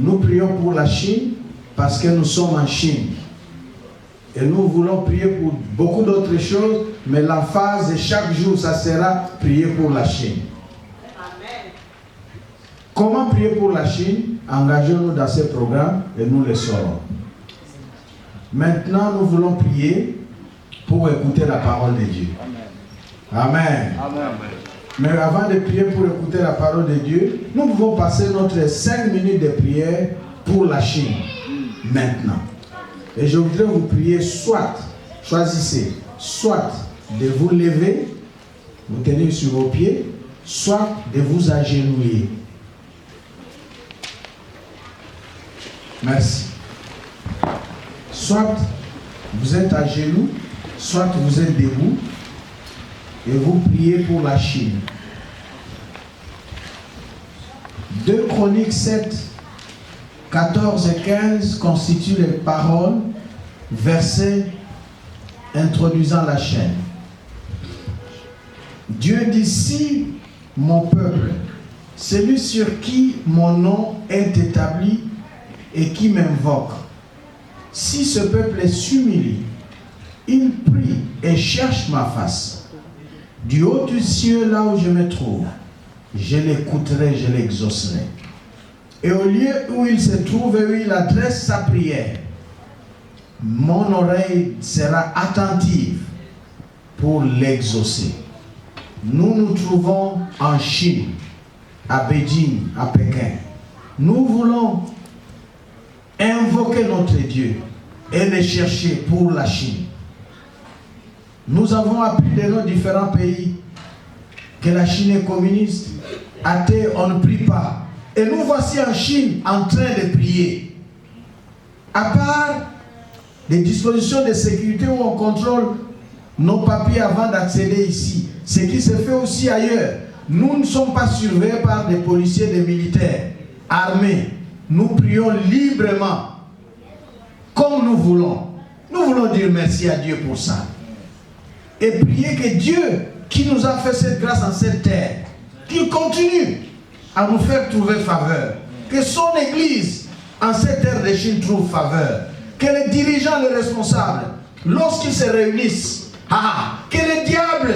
Nous prions pour la Chine parce que nous sommes en Chine. Et nous voulons prier pour beaucoup d'autres choses, mais la phase de chaque jour, ça sera prier pour la Chine. Amen. Comment prier pour la Chine? Engageons-nous dans ce programme et nous le saurons. Maintenant, nous voulons prier pour écouter la parole de Dieu. Amen. Amen. Mais avant de prier pour écouter la parole de Dieu, nous pouvons passer notre 5 minutes de prière pour la Chine. Maintenant. Et je voudrais vous prier soit, choisissez, soit de vous lever, vous tenir sur vos pieds, soit de vous agenouiller. Merci. Soit vous êtes à genoux, soit vous êtes debout et vous priez pour la Chine. 2 Chroniques 7, 14 et 15 constituent les paroles, versets introduisant la chaîne. Dieu dit: si mon peuple, celui sur qui mon nom est établi et qui m'invoque, si ce peuple s'humilie, il prie et cherche ma face, du haut du ciel là où je me trouve, je l'écouterai, je l'exaucerai. Et au lieu où il se trouve et où il adresse sa prière, mon oreille sera attentive pour l'exaucer. Nous nous trouvons en Chine, à Beijing, à Pékin. Nous voulons invoquer notre Dieu et le chercher pour la Chine. Nous avons appris de nos différents pays que la Chine est communiste, athée, on ne prie pas. Et nous voici en Chine en train de prier. À part les dispositions de sécurité où on contrôle nos papiers avant d'accéder ici, ce qui se fait aussi ailleurs, nous ne sommes pas surveillés par des policiers, des militaires armés. Nous prions librement, comme nous voulons. Nous voulons dire merci à Dieu pour ça. Et prier que Dieu, qui nous a fait cette grâce en cette terre, qu'il continue à nous faire trouver faveur. Que son Église, en cette terre de Chine, trouve faveur. Que les dirigeants, les responsables, lorsqu'ils se réunissent, que les diables,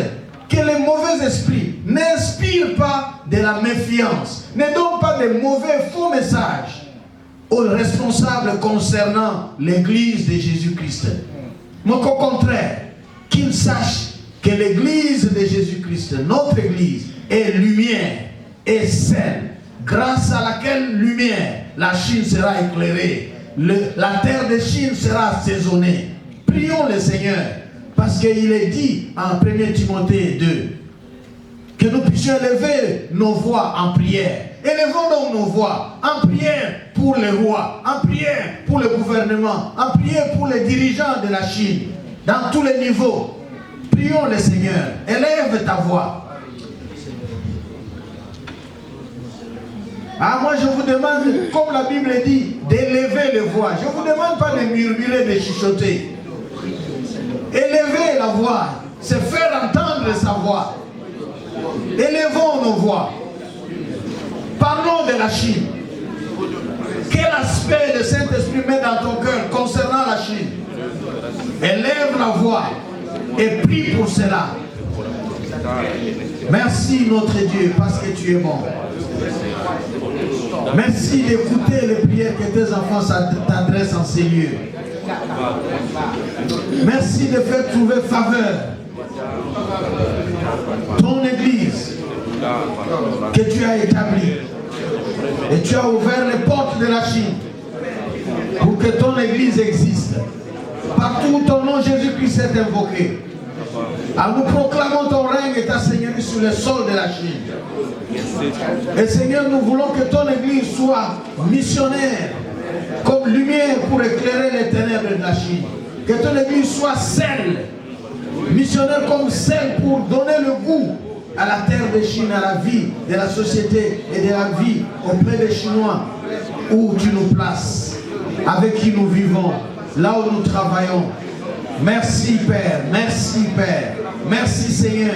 que les mauvais esprits n'inspirent pas de la méfiance, ne donnent pas de mauvais faux messages aux responsables concernant l'Église de Jésus-Christ. Mais qu'au contraire, qu'ils sachent que l'Église de Jésus-Christ, notre Église, est lumière, est celle grâce à laquelle lumière la Chine sera éclairée, la terre de Chine sera assaisonnée. Prions le Seigneur, parce qu'il est dit en 1 Timothée 2 que nous puissions élever nos voix en prière. Élevons donc nos voix en prière pour les rois, en prière pour le gouvernement, en prière pour les dirigeants de la Chine, dans tous les niveaux. Prions le Seigneur, élève ta voix. Moi je vous demande, comme la Bible dit, d'élever les voix. Je ne vous demande pas de murmurer, de chuchoter. Élever la voix, c'est faire entendre sa voix. Élevons nos voix. Parlons de la Chine. Quel aspect le Saint-Esprit met dans ton cœur concernant la Chine? Élève la voix et prie pour cela. Merci notre Dieu parce que tu es bon. Merci d'écouter les prières que tes enfants t'adressent en ces lieux. Merci de faire trouver faveur ton Église que tu as établie. Et tu as ouvert les portes de la Chine pour que ton Église existe. Partout où ton nom Jésus-Christ est invoqué. Alors nous proclamons ton règne et ta seigneurie sur le sol de la Chine. Et Seigneur, nous voulons que ton Église soit missionnaire, comme lumière pour éclairer les ténèbres de la Chine. Que ton Église soit celle, missionnaire comme celle pour donner le goût à la terre de Chine, à la vie de la société et de la vie auprès des Chinois où tu nous places, avec qui nous vivons, là où nous travaillons. Merci Père, merci Père, merci Seigneur,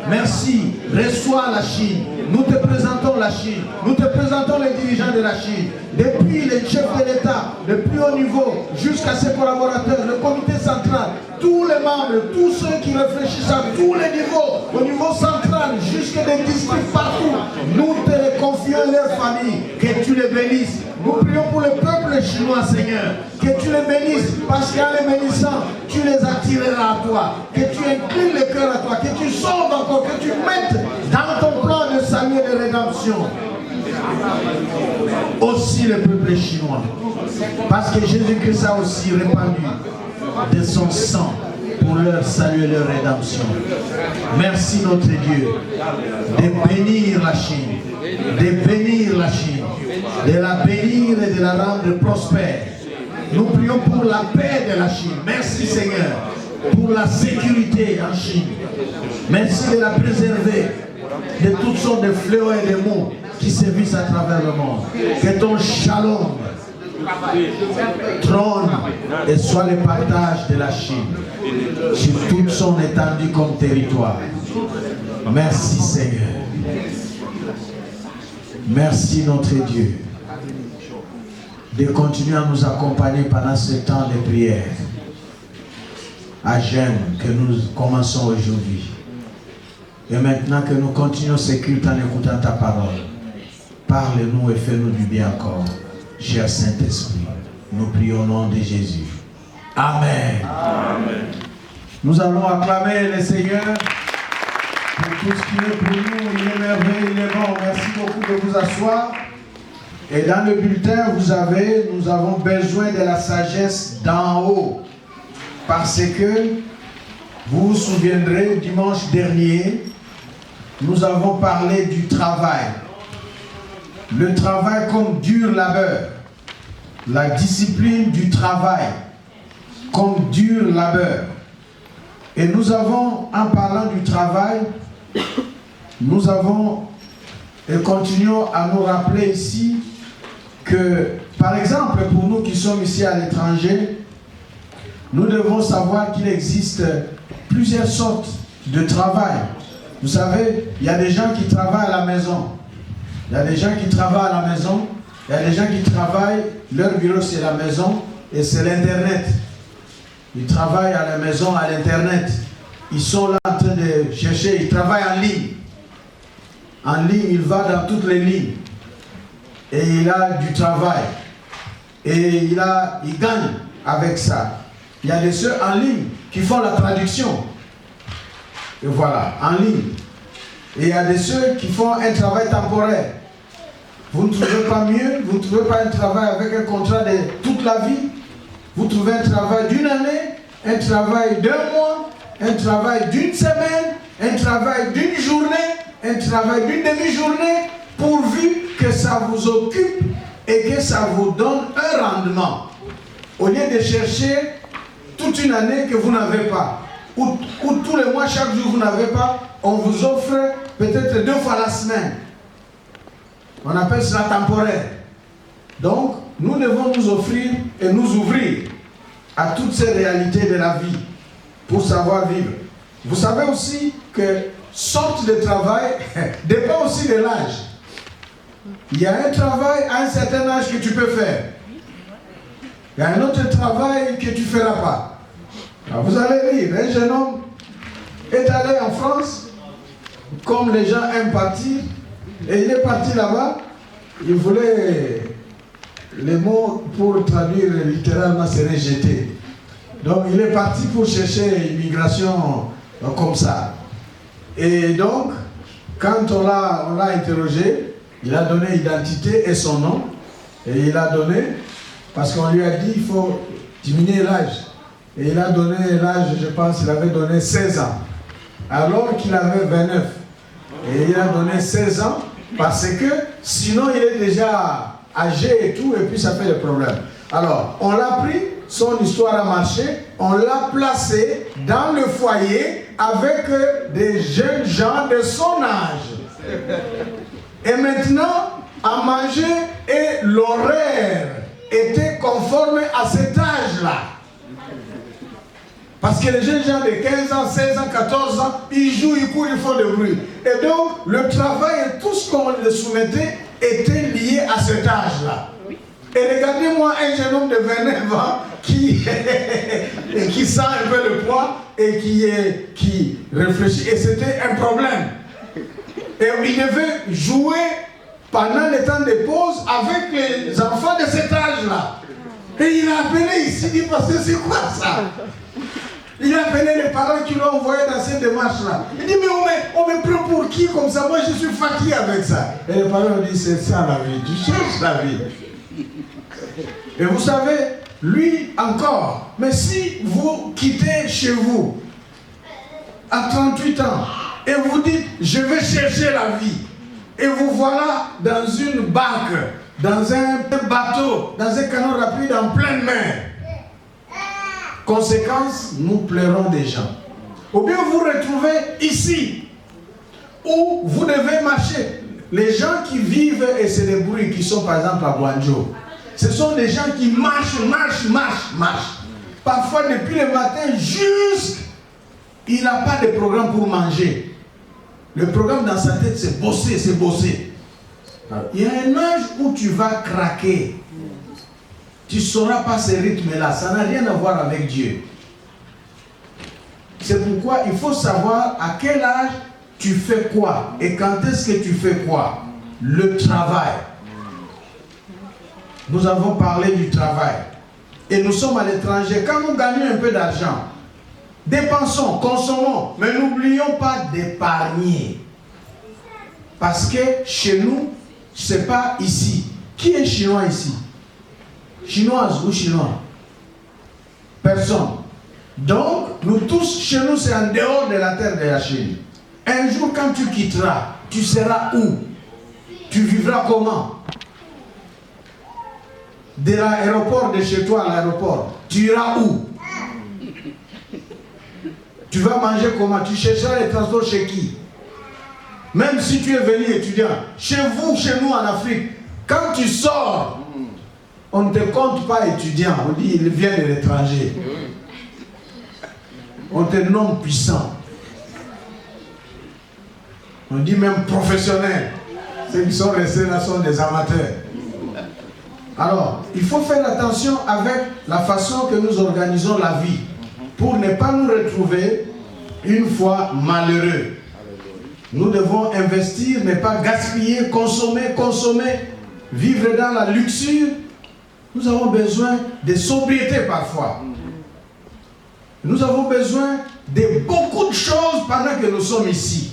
Merci. Reçois la Chine. Nous te présentons la Chine. Nous te présentons les dirigeants de la Chine. Depuis les chefs de l'État, le plus haut niveau, jusqu'à ses collaborateurs, le comité central, tous les membres, tous ceux qui réfléchissent à tous les niveaux, au niveau central, jusqu'à des districts partout, nous te les confions et leurs familles. Que tu les bénisses. Nous prions pour le peuple chinois, Seigneur. Que tu les bénisses, parce qu'en les bénissant, tu les attireras à toi. Que tu inclines le cœur à toi. Que tu sauves encore. Que tu mettes dans ton plan de salut et de rédemption aussi le peuple chinois. Parce que Jésus-Christ a aussi répandu de son sang pour leur salut et leur rédemption. Merci notre Dieu de bénir la Chine, de bénir la Chine, de la bénir et de la rendre prospère. Nous prions pour la paix de la Chine. Merci Seigneur pour la sécurité en Chine. Merci de la préserver de toutes sortes de fléaux et de maux qui sévissent à travers le monde. Que ton shalom trône et soit le partage de la Chine sur toute son étendue comme territoire. Merci Seigneur. Merci notre Dieu de continuer à nous accompagner pendant ce temps de prière à jeûne que nous commençons aujourd'hui. Et maintenant que nous continuons ce culte en écoutant ta parole, parle-nous et fais-nous du bien encore. Cher Saint-Esprit, nous prions au nom de Jésus. Amen. Amen. Nous allons acclamer le Seigneur pour tout ce qu'il est pour nous. Il est merveilleux, il est bon. Merci beaucoup de vous asseoir. Et dans le bulletin, nous avons besoin de la sagesse d'en haut. Parce que, vous vous souviendrez, dimanche dernier, nous avons parlé du travail. Le travail comme dur labeur. La discipline du travail comme dur labeur. Et nous avons, en parlant du travail, nous avons et continuons à nous rappeler ici que, par exemple, pour nous qui sommes ici à l'étranger, nous devons savoir qu'il existe plusieurs sortes de travail. Vous savez, il y a des gens qui travaillent à la maison. Il y a des gens qui travaillent à la maison. Il y a des gens qui travaillent, leur bureau c'est la maison et c'est l'Internet. Ils travaillent à la maison, à l'Internet. Ils sont là en train de chercher, ils travaillent en ligne. En ligne, il va dans toutes les lignes. Et il a du travail. Et il gagne avec ça. Il y a des ceux en ligne qui font la traduction. Et voilà, en ligne. Et il y a des ceux qui font un travail temporaire. Vous ne trouvez pas mieux? Vous ne trouvez pas un travail avec un contrat de toute la vie? Vous trouvez un travail d'une année, un travail d'un mois, un travail d'une semaine, un travail d'une journée, un travail d'une demi-journée, pourvu que ça vous occupe et que ça vous donne un rendement. Au lieu de chercher toute une année que vous n'avez pas, ou tous les mois, chaque jour vous n'avez pas, on vous offre peut-être 2 fois la semaine. On appelle cela temporaire. Donc, nous devons nous offrir et nous ouvrir à toutes ces réalités de la vie pour savoir vivre. Vous savez aussi que sorte de travail dépend aussi de l'âge. Il y a un travail à un certain âge que tu peux faire. Il y a un autre travail que tu ne feras pas. Alors vous allez lire, un jeune homme est allé en France, comme les gens aiment partir, et il est parti là-bas, il voulait, les mots pour traduire littéralement serait jeté. Donc il est parti pour chercher immigration comme ça. Et donc, quand on l'a interrogé, il a donné identité et son nom, et il a donné, parce qu'on lui a dit il faut diminuer l'âge. Et il a donné l'âge, je pense, il avait donné 16 ans, alors qu'il avait 29. Et il a donné 16 ans, parce que sinon il est déjà âgé et tout, et puis ça fait des problèmes. Alors, on l'a pris, son histoire a marché, on l'a placé dans le foyer avec des jeunes gens de son âge. Et maintenant, à manger et l'horaire était conforme à cet âge-là. Parce que les jeunes gens de 15 ans, 16 ans, 14 ans, ils jouent, ils courent, ils font du bruit. Et donc, le travail et tout ce qu'on les soumettait était lié à cet âge-là. Et regardez-moi un jeune homme de 29 ans qui sent un peu le poids et qui réfléchit. Et c'était un problème. Et il devait jouer pendant les temps de pause avec les enfants de cet âge-là. Et il a appelé ici, il dit, parce que c'est quoi ça? Il a appelé les parents qui l'ont envoyé dans cette démarche-là. Il dit, mais on me prend pour qui comme ça? Moi, je suis fatigué avec ça. Et les parents ont dit, c'est ça la vie, tu cherches la vie. Et vous savez, lui encore, mais si vous quittez chez vous à 38 ans et vous dites, je vais chercher la vie, et vous voilà dans une barque, dans un bateau, dans un canot rapide en pleine mer, conséquence, nous pleurons des gens. Ou bien vous vous retrouvez ici, où vous devez marcher. Les gens qui vivent et se débrouillent, qui sont par exemple à Guangzhou, ce sont des gens qui marchent. Parfois depuis le matin il n'a pas de programme pour manger. Le programme dans sa tête, c'est bosser. Alors, il y a un âge où tu vas craquer. Tu ne sauras pas ce rythme-là. Ça n'a rien à voir avec Dieu. C'est pourquoi il faut savoir à quel âge tu fais quoi et quand est-ce que tu fais quoi. Le travail. Nous avons parlé du travail. Et nous sommes à l'étranger. Quand nous gagnons un peu d'argent, dépensons, consommons, mais n'oublions pas d'épargner. Parce que chez nous, ce n'est pas ici. Qui est chinois ici? Chinoise ou chinois? Personne. Donc, nous tous, chez nous, c'est en dehors de la terre de la Chine. Un jour, quand tu quitteras, tu seras où? Tu vivras comment? De l'aéroport de chez toi à l'aéroport, tu iras où? Tu vas manger comment? Tu chercheras les transports chez qui? Même si tu es venu étudiant, chez vous, chez nous en Afrique, quand tu sors, on ne te compte pas étudiant, on dit il vient de l'étranger. On te nomme puissant. On dit même professionnel. Ceux qui sont restés là sont des amateurs. Alors, il faut faire attention avec la façon que nous organisons la vie pour ne pas nous retrouver une fois malheureux. Nous devons investir, ne pas gaspiller, consommer, vivre dans la luxure. Nous avons besoin de sobriété parfois. Nous avons besoin de beaucoup de choses pendant que nous sommes ici.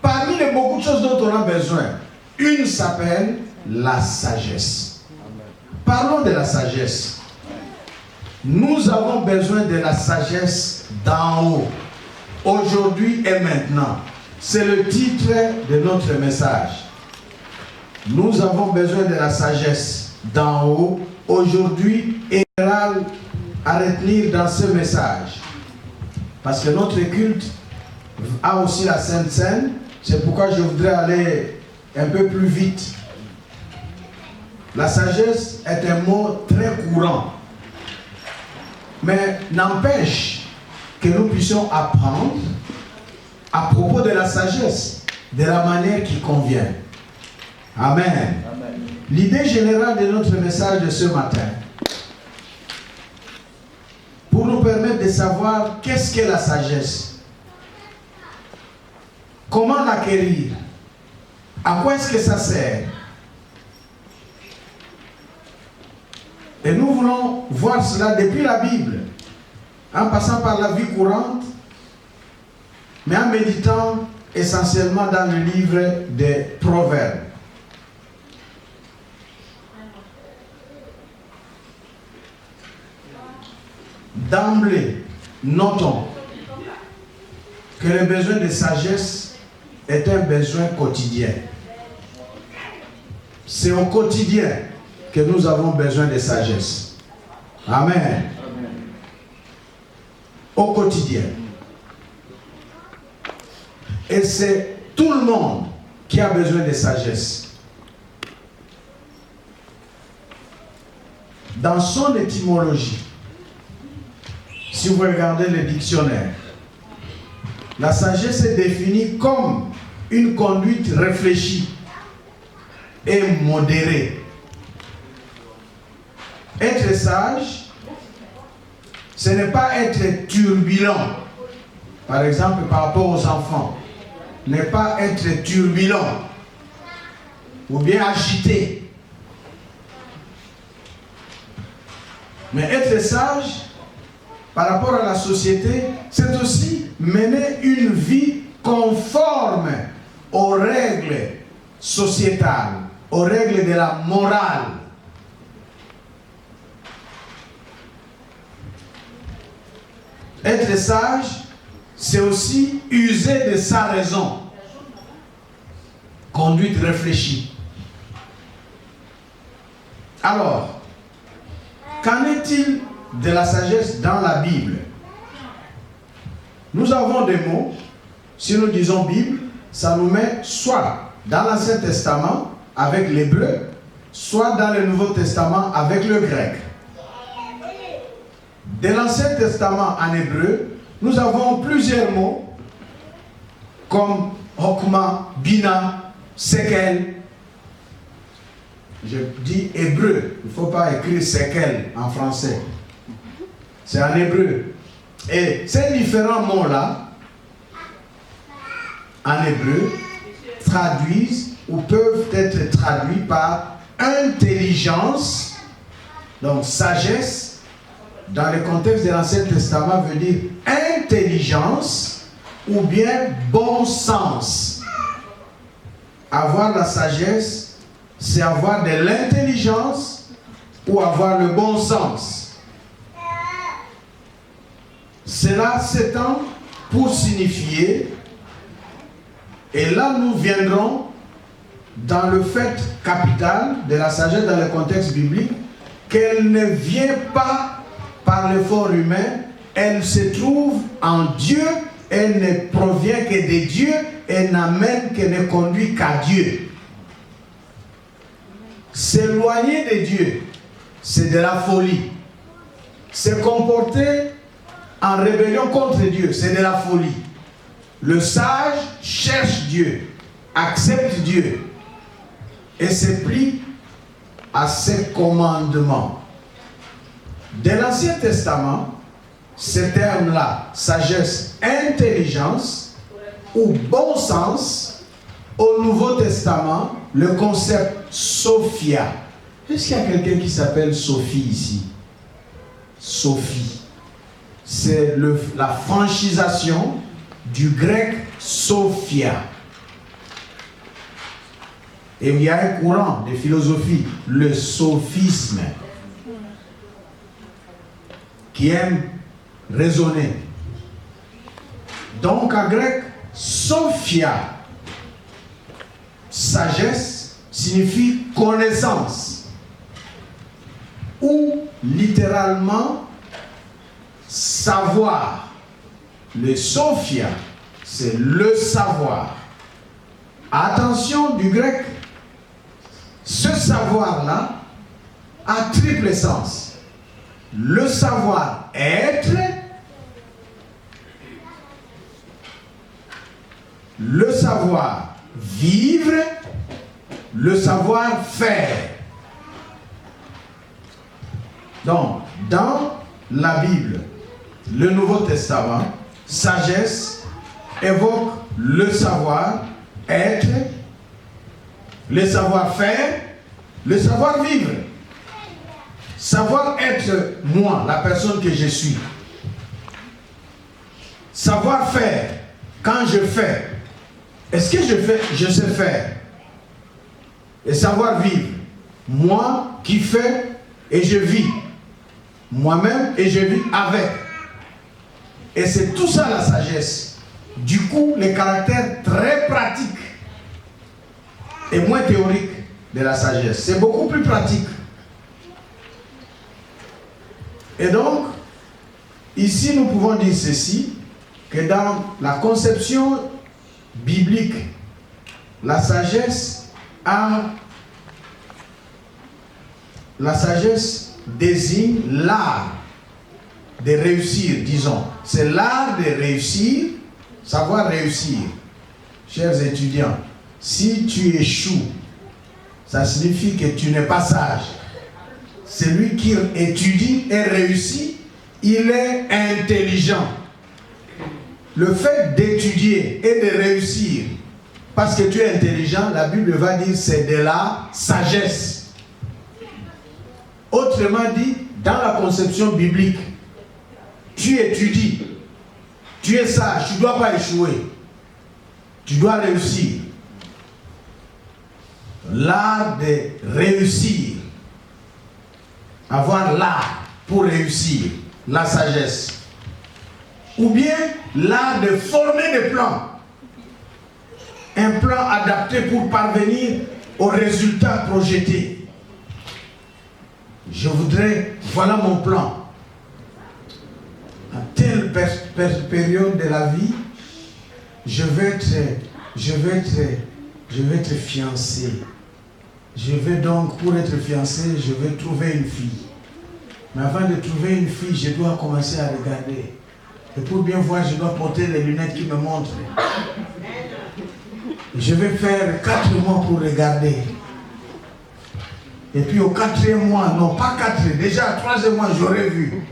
Parmi les beaucoup de choses dont on a besoin, une s'appelle la sagesse. Parlons de la sagesse. Nous avons besoin de la sagesse d'en haut, aujourd'hui et maintenant. C'est le titre de notre message. Nous avons besoin de la sagesse d'en haut, aujourd'hui et à retenir dans ce message. Parce que notre culte a aussi la Sainte Seine. C'est pourquoi je voudrais aller un peu plus vite. La sagesse est un mot très courant. Mais n'empêche que nous puissions apprendre à propos de la sagesse, de la manière qui convient. Amen. Amen. L'idée générale de notre message de ce matin, pour nous permettre de savoir qu'est-ce qu'est la sagesse, comment l'acquérir, à quoi est-ce que ça sert. Et nous voulons voir cela depuis la Bible, en passant par la vie courante, mais en méditant essentiellement dans le livre des Proverbes. D'emblée, notons que le besoin de sagesse est un besoin quotidien. C'est au quotidien que nous avons besoin de sagesse. Amen. Amen. Au quotidien. Et c'est tout le monde qui a besoin de sagesse. Dans son étymologie, si si vous regardez le dictionnaire, la sagesse est définie comme une conduite réfléchie et modérée. Être sage, ce n'est pas être turbulent. Par exemple, par rapport aux enfants, ne pas être turbulent ou bien agité. Mais être sage, par rapport à la société, c'est aussi mener une vie conforme aux règles sociétales, aux règles de la morale. Être sage, c'est aussi user de sa raison. Conduite réfléchie. Alors, qu'en est-il de la sagesse dans la Bible? Nous avons des mots, si nous disons Bible, ça nous met soit dans l'Ancien Testament avec l'hébreu, soit dans le Nouveau Testament avec le grec. De l'Ancien Testament en hébreu, nous avons plusieurs mots comme Hokma, Bina, Sekel. Je dis hébreu, il ne faut pas écrire Sekel en français. C'est en hébreu. Et ces différents mots-là, en hébreu, traduisent ou peuvent être traduits par intelligence, donc sagesse. Dans le contexte de l'Ancien Testament, veut dire intelligence ou bien bon sens. Avoir la sagesse, c'est avoir de l'intelligence ou avoir le bon sens. Cela s'étend pour signifier, et là nous viendrons dans le fait capital de la sagesse dans le contexte biblique, qu'elle ne vient pas par l'effort humain, elle se trouve en Dieu, elle ne provient que de Dieu, elle n'amène que ne conduit qu'à Dieu. S'éloigner de Dieu, c'est de la folie. Se comporter en rébellion contre Dieu, c'est de la folie. Le sage cherche Dieu, accepte Dieu et se plie à ses commandements. De l'Ancien Testament, ce terme-là, sagesse, intelligence ou bon sens, au Nouveau Testament, le concept Sophia. Est-ce qu'il y a quelqu'un qui s'appelle Sophie ici? Sophie. C'est la franchisation du grec Sophia. Et il y a un courant de philosophie, le sophisme, qui aime raisonner. Donc en grec, Sophia, sagesse, signifie connaissance. Ou littéralement, savoir. Le Sophia, c'est le savoir. Attention du grec, ce savoir-là a triple sens. Le savoir-être, le savoir-vivre, le savoir-faire. Donc, dans la Bible, le Nouveau Testament, sagesse évoque le savoir-être, le savoir-faire, le savoir-vivre. Savoir être moi, la personne que je suis. Savoir faire, quand je fais, est-ce que je sais faire? Et savoir vivre, moi qui fais et je vis. Moi-même et je vis avec. Et c'est tout ça la sagesse. Du coup, le caractère très pratique et moins théorique de la sagesse. C'est beaucoup plus pratique. Et donc, ici nous pouvons dire ceci, que dans la conception biblique, la sagesse désigne l'art de réussir, disons. C'est l'art de réussir, savoir réussir. Chers étudiants, si tu échoues, ça signifie que tu n'es pas sage. Celui qui étudie et réussit, il est intelligent. Le fait d'étudier et de réussir, parce que tu es intelligent, la Bible va dire c'est de la sagesse. Autrement dit, dans la conception biblique, tu étudies, tu es sage, tu ne dois pas échouer, tu dois réussir. L'art de réussir, avoir l'art pour réussir, la sagesse. Ou bien l'art de former des plans. Un plan adapté pour parvenir au résultat projeté. Je voudrais, voilà mon plan. À telle période de la vie, je vais être fiancé. Je vais donc, pour être fiancé, je vais trouver une fille. Mais avant de trouver une fille, je dois commencer à regarder. Et pour bien voir, je dois porter les lunettes qui me montrent. Je vais faire 4 mois pour regarder. Et puis au 4e mois, non pas 4, déjà au 3e mois, j'aurais vu.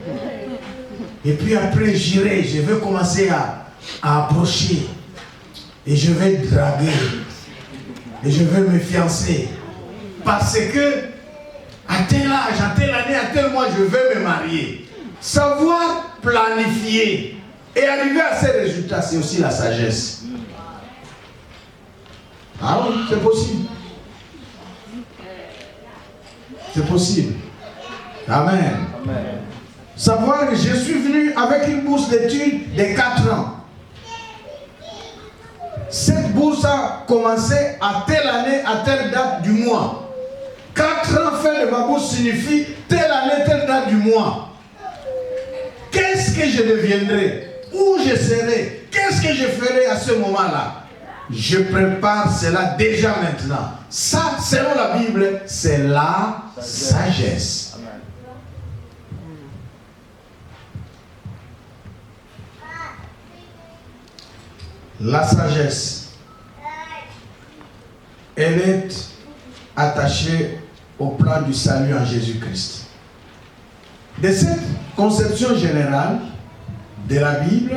Et puis après, j'irai, je vais commencer à approcher. Et je vais draguer. Et je vais me fiancer. Parce que, à tel âge, à telle année, à tel mois, je vais me marier. Savoir planifier et arriver à ces résultats, c'est aussi la sagesse. Ah oui, c'est possible. C'est possible. Amen. Amen. Savoir que je suis venu avec une bourse d'études de 4 ans. Cette bourse a commencé à telle année, à telle date du mois. 4 ans fait de ma bourse signifie telle année, telle date du mois. Qu'est-ce que je deviendrai? Où je serai? Qu'est-ce que je ferai à ce moment-là? Je prépare cela déjà maintenant. Ça, selon la Bible, c'est la sagesse. Amen. La sagesse, elle est attachée au plan du salut en Jésus-Christ. De cette conception générale de la Bible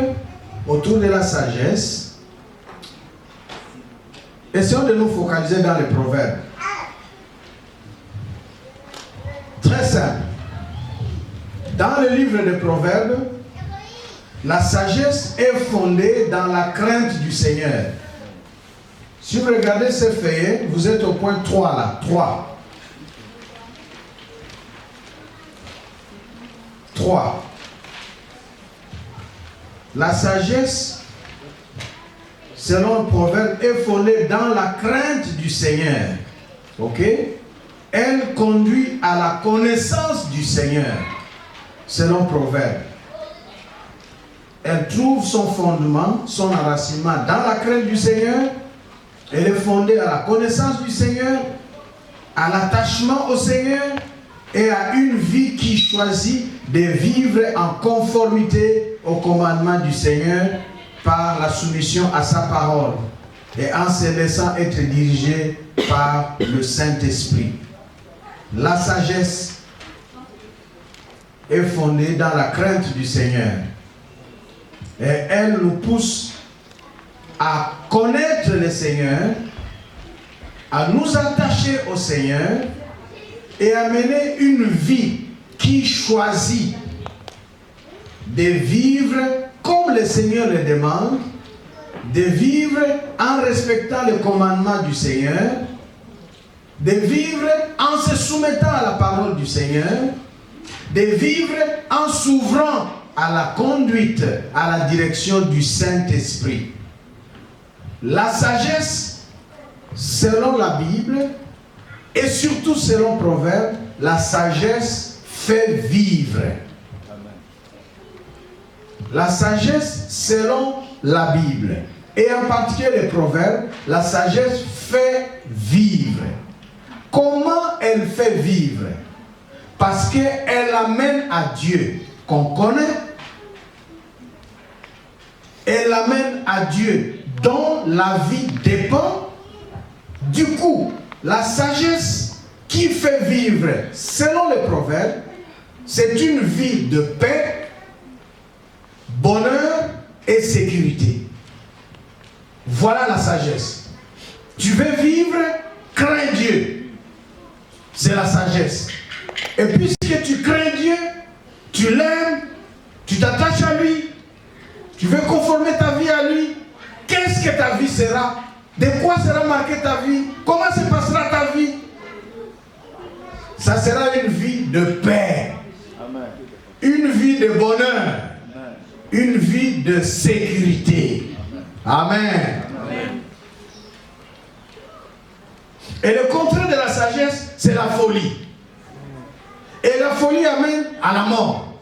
autour de la sagesse, essayons de nous focaliser dans les proverbes. Très simple. Dans le livre des proverbes, la sagesse est fondée dans la crainte du Seigneur. Si vous regardez ces feuillets, vous êtes au point 3 là. 3. 3. La sagesse, selon le proverbe, est fondée dans la crainte du Seigneur. Ok? Elle conduit à la connaissance du Seigneur, selon le proverbe. Elle trouve son fondement, son enracinement dans la crainte du Seigneur. Elle est fondée à la connaissance du Seigneur, à l'attachement au Seigneur et à une vie qui choisit de vivre en conformité au commandement du Seigneur par la soumission à sa parole et en se laissant être dirigé par le Saint-Esprit. La sagesse est fondée dans la crainte du Seigneur et elle nous pousse à connaître le Seigneur, à nous attacher au Seigneur et à mener une vie qui choisit de vivre comme le Seigneur le demande, de vivre en respectant le commandement du Seigneur, de vivre en se soumettant à la parole du Seigneur, de vivre en s'ouvrant à la conduite, à la direction du Saint-Esprit. La sagesse, selon la Bible, et surtout selon Proverbe, la sagesse fait vivre. La sagesse, selon la Bible, et en particulier les Proverbes, la sagesse fait vivre. Comment elle fait vivre? Parce qu'elle amène à Dieu. qu'on connaît et l'amène à Dieu, dont la vie dépend. Du coup, la sagesse qui fait vivre, selon les proverbes, c'est une vie de paix, bonheur et sécurité. Voilà la sagesse. Tu veux vivre, crains Dieu. C'est la sagesse. Et puisque tu crains Dieu, tu l'aimes, tu t'attaches à lui, tu veux conformer ta vie à lui, qu'est-ce que ta vie sera? De quoi sera marquée ta vie? Comment se passera ta vie? Ça sera une vie de paix. Amen. Une vie de bonheur. Amen. Une vie de sécurité. Amen. Amen. Et le contraire de la sagesse, c'est la folie. Et la folie amène à la mort.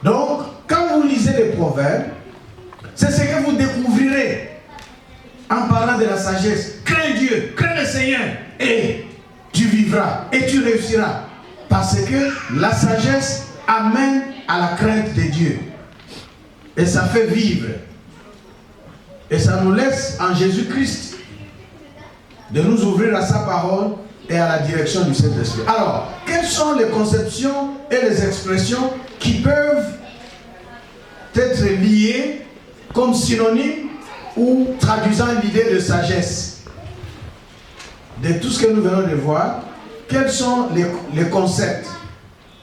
Donc, quand vous lisez les proverbes, c'est ce que vous découvrirez en parlant de la sagesse. Crains Dieu, crains le Seigneur, et tu vivras, et tu réussiras. Parce que la sagesse amène à la crainte de Dieu. Et ça fait vivre. Et ça nous laisse en Jésus-Christ de nous ouvrir à sa parole et à la direction du Saint-Esprit. Alors, quelles sont les conceptions et les expressions qui peuvent être liées comme synonymes ou traduisant l'idée de sagesse? De tout ce que nous venons de voir, quels sont les concepts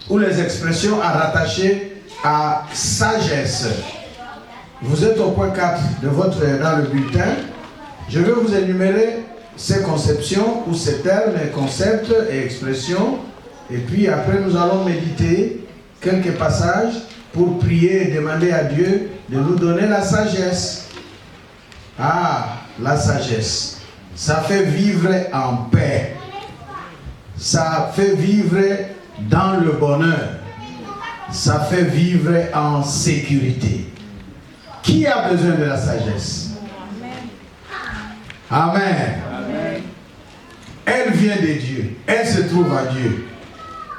ou les expressions à rattacher à sagesse? Vous êtes au point 4 dans le bulletin. Je vais vous énumérer ces conceptions ou ces termes, concepts et expressions. Et puis après, nous allons méditer quelques passages pour prier et demander à Dieu de nous donner la sagesse. Ah, la sagesse. Ça fait vivre en paix. Ça fait vivre dans le bonheur. Ça fait vivre en sécurité. Qui a besoin de la sagesse? Amen. Amen. Elle vient de Dieu. Elle se trouve à Dieu.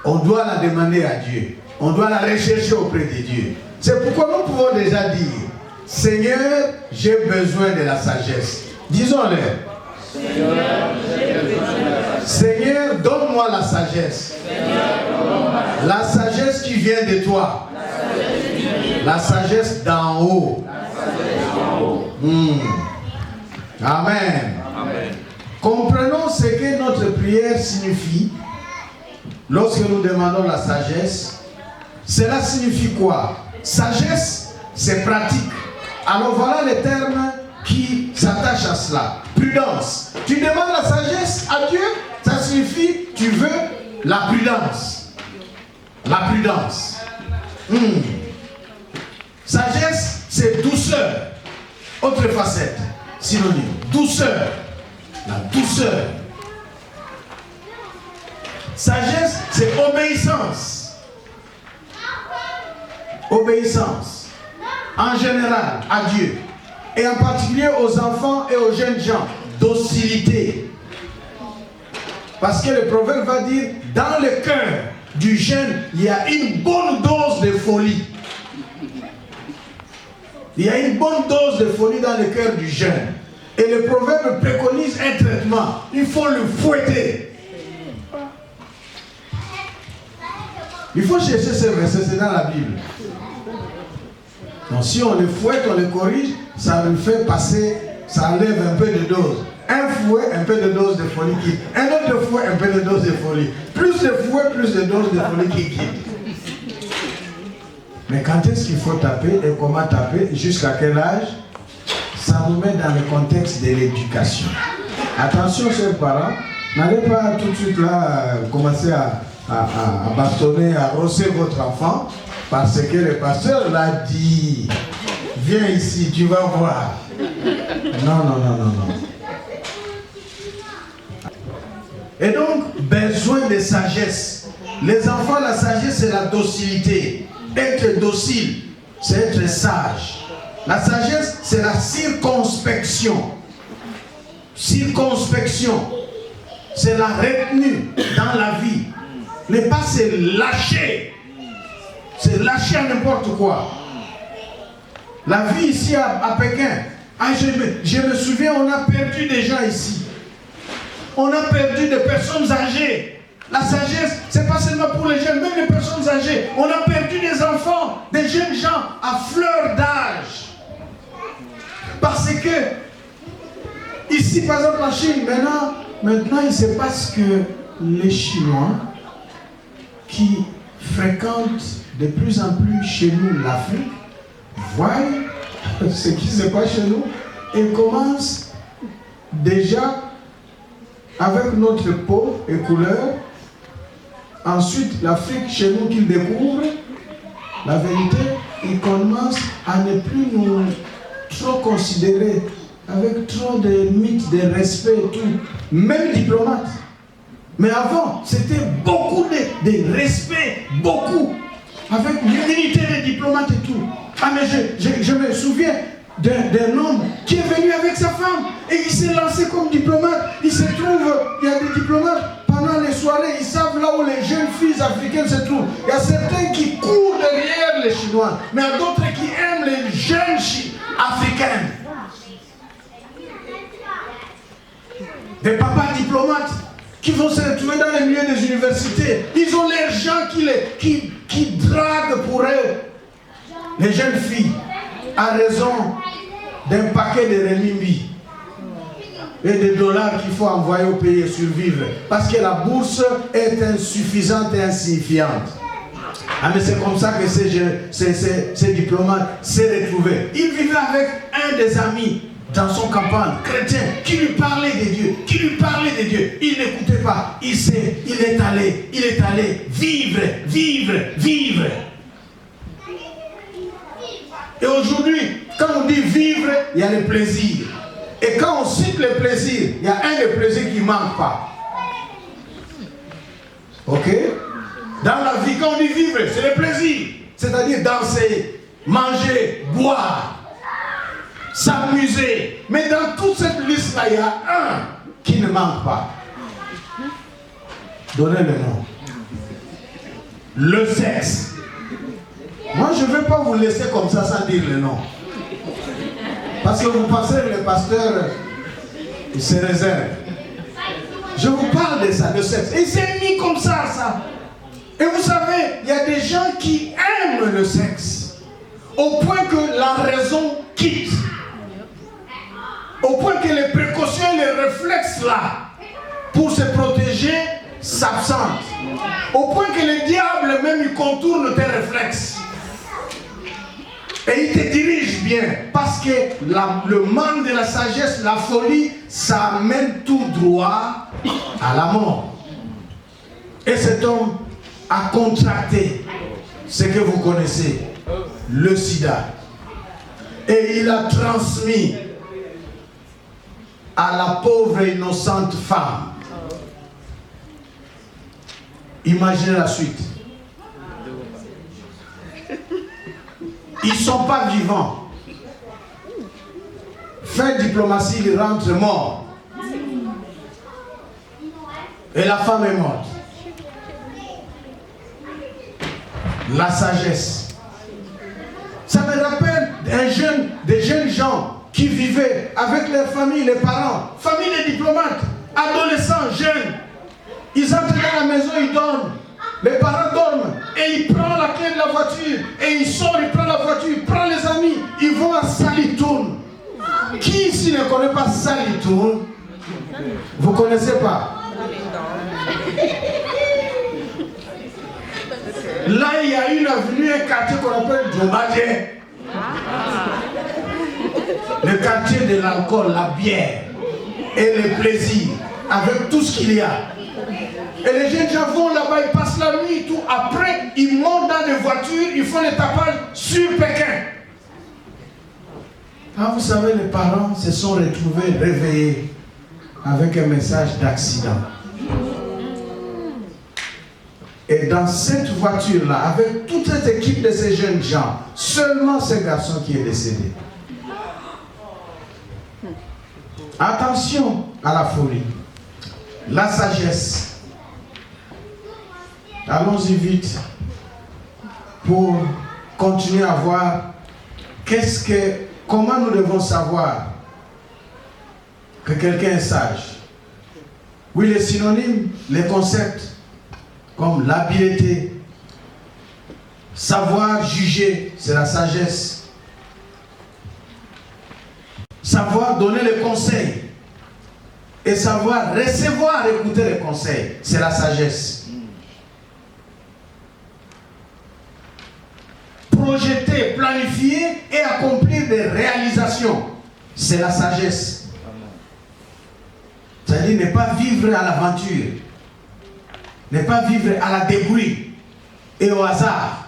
On doit la demander à Dieu. On doit la rechercher auprès de Dieu. C'est pourquoi nous pouvons déjà dire: Seigneur, j'ai besoin de la sagesse. Disons-le. Seigneur, donne-moi la sagesse. La sagesse qui vient de toi. La sagesse d'en haut. Amen. Amen. Comprenons ce que notre prière signifie lorsque nous demandons la sagesse. Cela signifie quoi? Sagesse, c'est pratique. Alors voilà les termes qui s'attachent à cela. Prudence. Tu demandes la sagesse à Dieu, ça signifie tu veux la prudence. La prudence. Sagesse, c'est douceur. Autre facette, synonyme. Douceur. La douceur. Sagesse, c'est obéissance. Obéissance. En général, à Dieu. Et en particulier aux enfants et aux jeunes gens. Docilité. Parce que le proverbe va dire, dans le cœur du jeune, il y a une bonne dose de folie. Il y a une bonne dose de folie dans le cœur du jeune. Et le proverbe préconise un traitement. Il faut le fouetter. Il faut chercher ce verset, c'est dans la Bible. Donc si on le fouette, on le corrige, ça lui fait passer, ça enlève un peu de dose. Un fouet, un peu de dose de folie qui quitte. Un autre fouet, un peu de dose de folie. Plus de fouet, plus de dose de folie qui quitte. Mais quand est-ce qu'il faut taper et comment taper, jusqu'à quel âge? Ça nous met dans le contexte de l'éducation. Attention, chers parents, n'allez pas tout de suite là commencer à bastonner, à rosser votre enfant, parce que le pasteur l'a dit. Viens ici, tu vas voir. Non. Et donc, besoin de sagesse. Les enfants, la sagesse, c'est la docilité. Être docile, c'est être sage. La sagesse, c'est la circonspection. Circonspection, c'est la retenue dans la vie. Ne pas se lâcher C'est lâcher à n'importe quoi. La vie ici à Pékin, je me souviens, on a perdu des gens ici. On a perdu des personnes âgées. La sagesse, ce n'est pas seulement pour les jeunes, même les personnes âgées. On a perdu des enfants, des jeunes gens à fleur d'âge. Parce que, ici par exemple en Chine, maintenant il se passe que les Chinois qui fréquentent de plus en plus chez nous l'Afrique, voient ce qui se passe chez nous et commencent déjà avec notre peau et couleur. Ensuite, l'Afrique chez nous qu'ils découvrent, la vérité, ils commencent à ne plus nous trop considérer avec trop de mythes, de respect et tout. Même diplomates. Mais avant, c'était beaucoup de respect, beaucoup. Avec l'unité des diplomates et tout. Ah mais je me souviens d'un homme qui est venu avec sa femme et il s'est lancé comme diplomate. Il se trouve, il y a des diplomates, pendant les soirées, ils savent là où les jeunes filles africaines se trouvent. Il y a certains qui courent derrière les Chinois, mais il y a d'autres qui aiment les jeunes africaines. Des papas diplomates qui vont se retrouver dans les milieux des universités. Ils ont les gens qui draguent pour eux les jeunes filles à raison d'un paquet de renminbi et de dollars qu'il faut envoyer au pays et survivre. Parce que la bourse est insuffisante et insignifiante. Ah mais c'est comme ça que ces diplomates s'est retrouvé. Il vivait avec un des amis dans son campagne, chrétien, qui lui parlait des dieux, Il n'écoutait pas. Il est allé vivre. Et aujourd'hui, quand on dit vivre, il y a le plaisir. Et quand on cite le plaisir, il y a un des plaisirs qui ne manque pas. Ok? Dans la vie, quand on dit vivre, c'est le plaisir. C'est-à-dire danser, manger, boire, s'amuser. Mais dans toute cette liste-là, il y a un qui ne manque pas. Donnez le nom. Le sexe. Moi, je ne vais pas vous laisser comme ça sans dire le nom. Parce que vous pensez que le pasteur, il se réserve. Je vous parle de ça, le sexe. Et c'est mis comme ça. Et vous savez, il y a des gens qui aiment le sexe. Au point que la raison quitte. Au point que les précautions et les réflexes là, pour se protéger, s'absentent. Au point que le diable même il contourne tes réflexes. Et il te dirige bien. Parce que le manque de la sagesse, la folie, ça amène tout droit à la mort. Et cet homme a contracté ce que vous connaissez, le sida. Et il a transmis à la pauvre et innocente femme. Imaginez la suite. Ils ne sont pas vivants. Fin diplomatie, ils rentrent morts. Et la femme est morte. La sagesse. Ça me rappelle des jeunes gens qui vivaient avec leur famille, les parents, famille des diplomates, adolescents, jeunes. Ils entrent dans la maison, ils dorment. Les parents dorment et il prend la clé de la voiture et il sort, il prend la voiture, il prend les amis, ils vont à Salitoun. Qui ici ne connaît pas Salitoun? Vous ne connaissez pas? Là, il y a une avenue, un quartier qu'on appelle Djobadje. Le quartier de l'alcool, la bière et le plaisir, avec tout ce qu'il y a. Et les jeunes gens vont là-bas, ils passent la nuit et tout. Après, ils montent dans des voitures, ils font les tapages sur Pékin. Ah, vous savez, les parents se sont retrouvés réveillés avec un message d'accident. Et dans cette voiture-là, avec toute cette équipe de ces jeunes gens, seulement ce garçon qui est décédé. Attention à la folie, la sagesse. Allons-y vite. pour continuer à voir comment nous devons savoir que quelqu'un est sage. Oui, les synonymes, les concepts, comme l'habileté, savoir juger, c'est la sagesse. Savoir donner les conseils et savoir recevoir, écouter les conseils, c'est la sagesse. Projeter, planifier et accomplir des réalisations, c'est la sagesse. C'est-à-dire ne pas vivre à l'aventure, ne pas vivre à la débrouille et au hasard.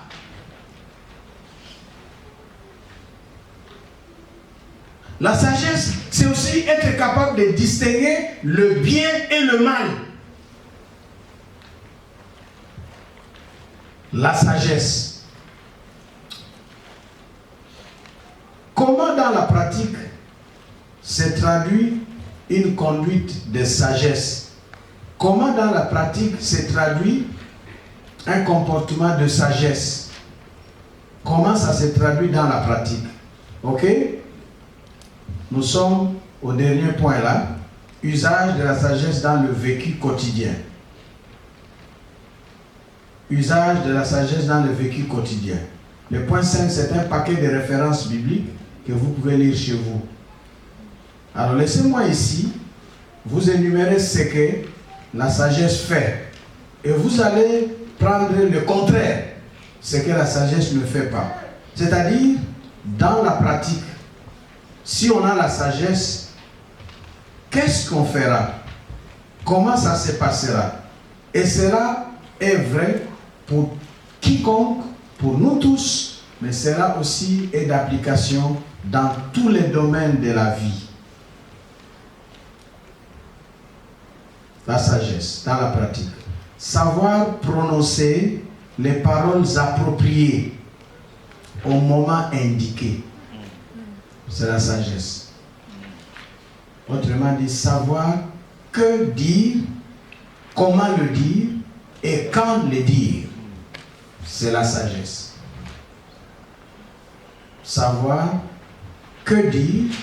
La sagesse, c'est aussi être capable de distinguer le bien et le mal. La sagesse. Comment dans la pratique se traduit une conduite de sagesse? Comment dans la pratique se traduit un comportement de sagesse? Comment ça se traduit dans la pratique? Ok? Nous sommes au dernier point là. Usage de la sagesse dans le vécu quotidien. Usage de la sagesse dans le vécu quotidien. Le point 5, c'est un paquet de références bibliques que vous pouvez lire chez vous. Alors laissez-moi ici vous énumérer ce que la sagesse fait. Et vous allez prendre le contraire, ce que la sagesse ne fait pas. C'est-à-dire, dans la pratique, si on a la sagesse, qu'est-ce qu'on fera? Comment ça se passera? Et cela est vrai pour quiconque, pour nous tous, mais cela aussi est d'application dans tous les domaines de la vie. La sagesse, dans la pratique. Savoir prononcer les paroles appropriées au moment indiqué. C'est la sagesse. Autrement dit, savoir que dire, comment le dire et quand le dire. C'est la sagesse. Savoir que dire,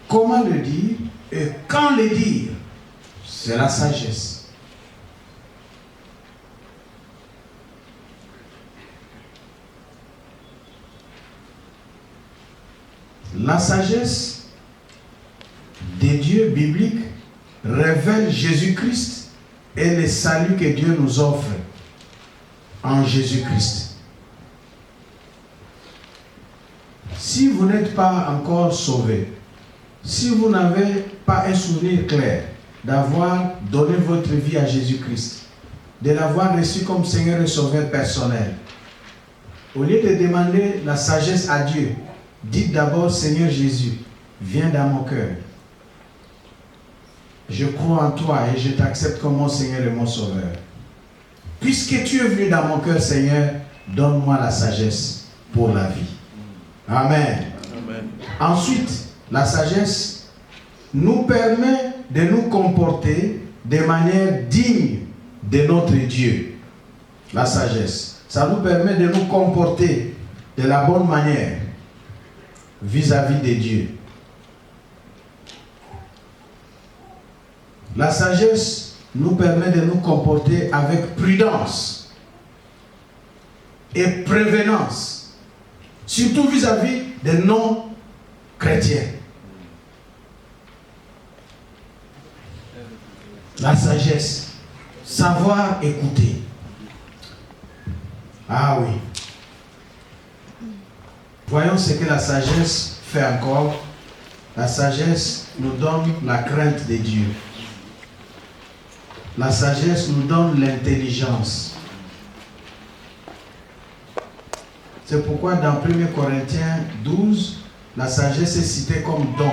comment le dire et quand le dire. C'est la sagesse. La sagesse des dieux bibliques révèle Jésus-Christ et le salut que Dieu nous offre en Jésus-Christ. Si vous n'êtes pas encore sauvé, si vous n'avez pas un souvenir clair d'avoir donné votre vie à Jésus-Christ, de l'avoir reçu comme Seigneur et Sauveur personnel, au lieu de demander la sagesse à Dieu, dites d'abord, Seigneur Jésus, viens dans mon cœur. Je crois en toi et je t'accepte comme mon Seigneur et mon Sauveur. Puisque tu es venu dans mon cœur, Seigneur, donne-moi la sagesse pour la vie. Amen. Amen. Ensuite, la sagesse nous permet de nous comporter de manière digne de notre Dieu. La sagesse. Ça nous permet de nous comporter de la bonne manière vis-à-vis de Dieu. La sagesse nous permet de nous comporter avec prudence et prévenance, surtout vis-à-vis des non-chrétiens. La sagesse, savoir écouter. Ah oui. Voyons ce que la sagesse fait encore. La sagesse nous donne la crainte de Dieu. La sagesse nous donne l'intelligence. C'est pourquoi dans 1 Corinthiens 12, la sagesse est citée comme don.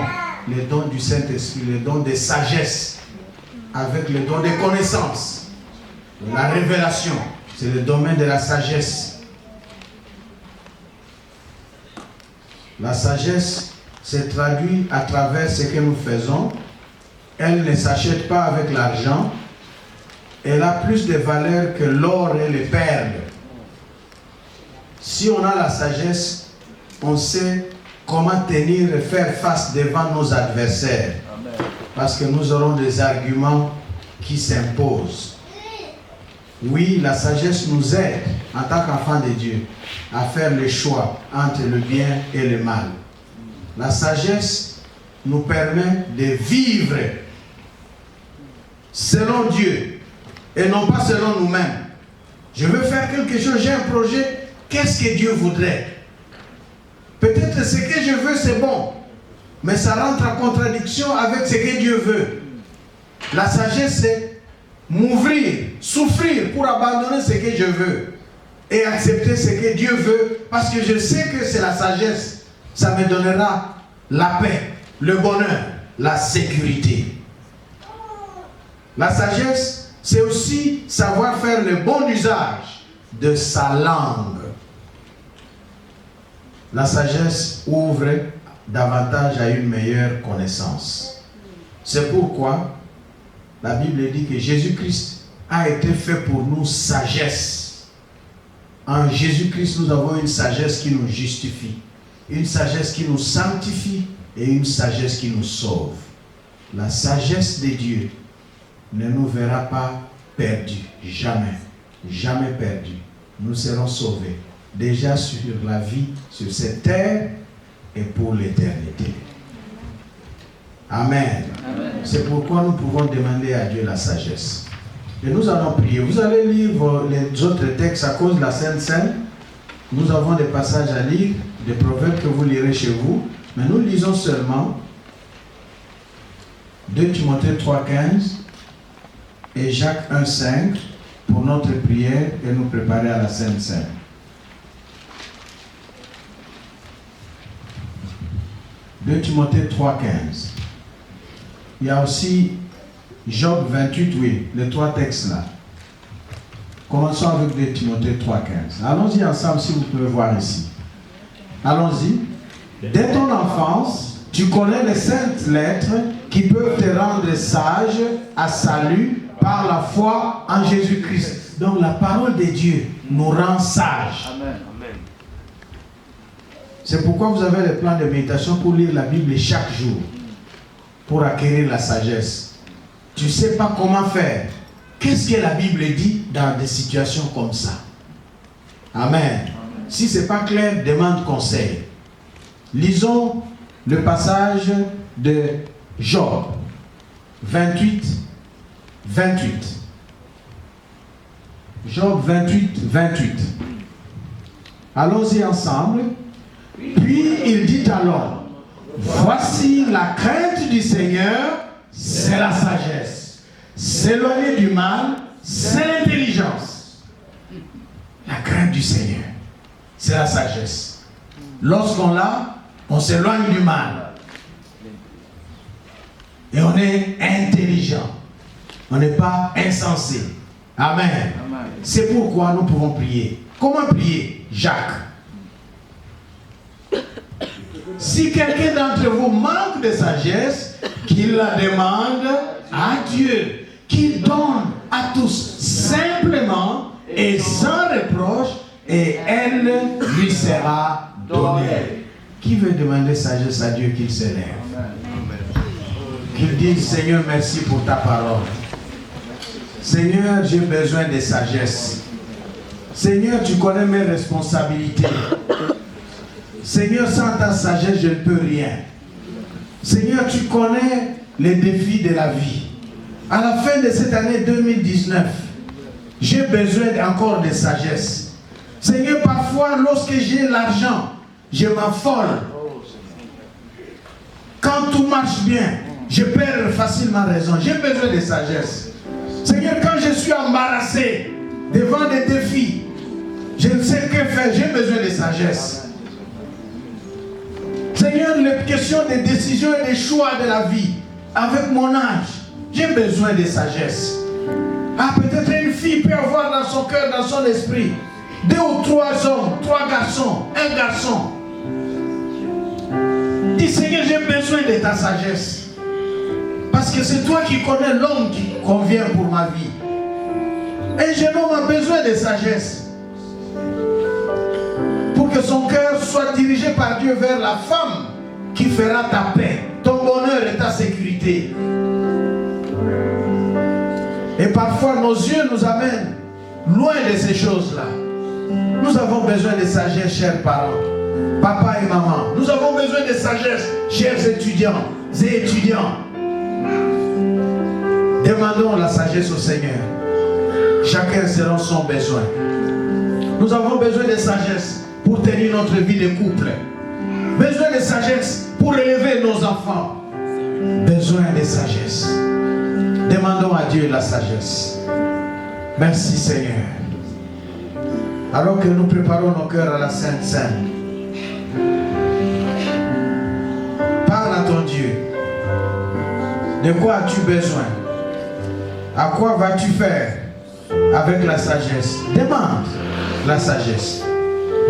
Le don du Saint-Esprit, le don de sagesse, avec le don de connaissance. La révélation, c'est le domaine de la sagesse. La sagesse se traduit à travers ce que nous faisons. Elle ne s'achète pas avec l'argent. Elle a plus de valeur que l'or et les perles. Si on a la sagesse, on sait comment tenir et faire face devant nos adversaires. Amen. Parce que nous aurons des arguments qui s'imposent. Oui, la sagesse nous aide en tant qu'enfants de Dieu à faire le choix entre le bien et le mal. La sagesse nous permet de vivre selon Dieu et non pas selon nous-mêmes. Je veux faire quelque chose, j'ai un projet, qu'est-ce que Dieu voudrait? Peut-être ce que je veux c'est bon, mais ça rentre en contradiction avec ce que Dieu veut. La sagesse c'est m'ouvrir, souffrir pour abandonner ce que je veux et accepter ce que Dieu veut parce que je sais que c'est la sagesse. Ça me donnera la paix, le bonheur, la sécurité. La sagesse, c'est aussi savoir faire le bon usage de sa langue. La sagesse ouvre davantage à une meilleure connaissance. C'est pourquoi la Bible dit que Jésus-Christ a été fait pour nous sagesse. En Jésus-Christ, nous avons une sagesse qui nous justifie, une sagesse qui nous sanctifie et une sagesse qui nous sauve. La sagesse de Dieu ne nous verra pas perdus, jamais, jamais perdus. Nous serons sauvés, déjà sur la vie, sur cette terre et pour l'éternité. Amen. Amen. C'est pourquoi nous pouvons demander à Dieu la sagesse. Et nous allons prier. Vous allez lire les autres textes à cause de la Sainte Seine. Nous avons des passages à lire, des proverbes que vous lirez chez vous. Mais nous lisons seulement 2 Timothée 3,15 et Jacques 1,5 pour notre prière et nous préparer à la Sainte Seine. « 2 Timothée 3,15 » Il y a aussi Job 28, oui, les trois textes là. Commençons avec 2 Timothée 3,15. Allons-y ensemble si vous pouvez voir ici. Allons-y. Dès ton enfance, tu connais les saintes lettres qui peuvent te rendre sage à salut par la foi en Jésus-Christ. Donc la parole de Dieu nous rend sages. Amen. C'est pourquoi vous avez le plan de méditation pour lire la Bible chaque jour, pour acquérir la sagesse. Tu ne sais pas comment faire. Qu'est-ce que la Bible dit dans des situations comme ça? Amen. Amen. Si ce n'est pas clair, demande conseil. Lisons le passage de Job 28, 28. Job 28, 28. Allons-y ensemble. Puis il dit alors, voici la crainte du Seigneur, c'est la sagesse. S'éloigner du mal, c'est l'intelligence. La crainte du Seigneur, c'est la sagesse. Lorsqu'on l'a, on s'éloigne du mal. Et on est intelligent. On n'est pas insensé. Amen. Amen. C'est pourquoi nous pouvons prier. Comment prier? Jacques. Si quelqu'un d'entre vous manque de sagesse, qu'il la demande à Dieu, qu'il donne à tous simplement et sans reproche, et elle lui sera donnée. Qui veut demander sagesse à Dieu qu'il s'élève? Qu'il dise, Seigneur, merci pour ta parole. Seigneur, j'ai besoin de sagesse. Seigneur, tu connais mes responsabilités. Seigneur, sans ta sagesse, je ne peux rien. Seigneur, tu connais les défis de la vie. À la fin de cette année 2019, j'ai besoin encore de sagesse. Seigneur, parfois, lorsque j'ai l'argent, je m'affole. Quand tout marche bien, je perds facilement raison. J'ai besoin de sagesse. Seigneur, quand je suis embarrassé devant des défis, je ne sais que faire, j'ai besoin de sagesse. Seigneur, les questions des décisions et des choix de la vie, avec mon âge, j'ai besoin de sagesse. Ah, peut-être une fille peut avoir dans son cœur, dans son esprit, 2 ou 3 hommes, 3 garçons, un garçon. Dis, Seigneur, j'ai besoin de ta sagesse. Parce que c'est toi qui connais l'homme qui convient pour ma vie. Un jeune homme a besoin de sagesse. que son cœur soit dirigé par Dieu vers la femme qui fera ta paix, ton bonheur et ta sécurité. Et parfois nos yeux nous amènent loin de ces choses-là. Nous avons besoin de sagesse, chers parents, papa et maman. Nous avons besoin de sagesse, chers étudiants et étudiants. Demandons la sagesse au Seigneur. Chacun selon son besoin. Nous avons besoin de sagesse pour tenir notre vie de couple. Besoin de sagesse pour élever nos enfants. Besoin de sagesse. Demandons à Dieu la sagesse. Merci Seigneur. Alors que nous préparons nos cœurs à la Sainte Seine, parle à ton Dieu. De quoi as-tu besoin? À quoi vas-tu faire avec la sagesse? Demande la sagesse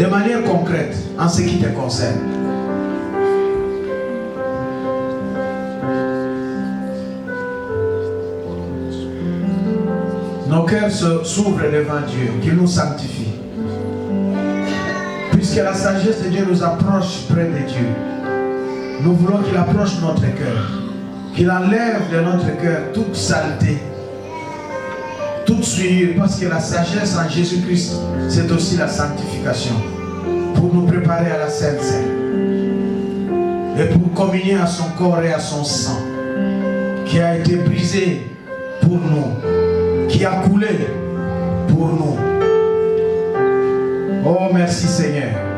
de manière concrète en ce qui te concerne. Nos cœurs s'ouvrent devant Dieu, qu'il nous sanctifie. Puisque la sagesse de Dieu nous approche près de Dieu, nous voulons qu'il approche notre cœur, qu'il enlève de notre cœur toute saleté, toute souillure, parce que la sagesse en Jésus-Christ, c'est aussi la sanctification, pour nous préparer à la Sainte Seine, et pour communier à son corps et à son sang, qui a été brisé pour nous, qui a coulé pour nous. Oh, merci Seigneur.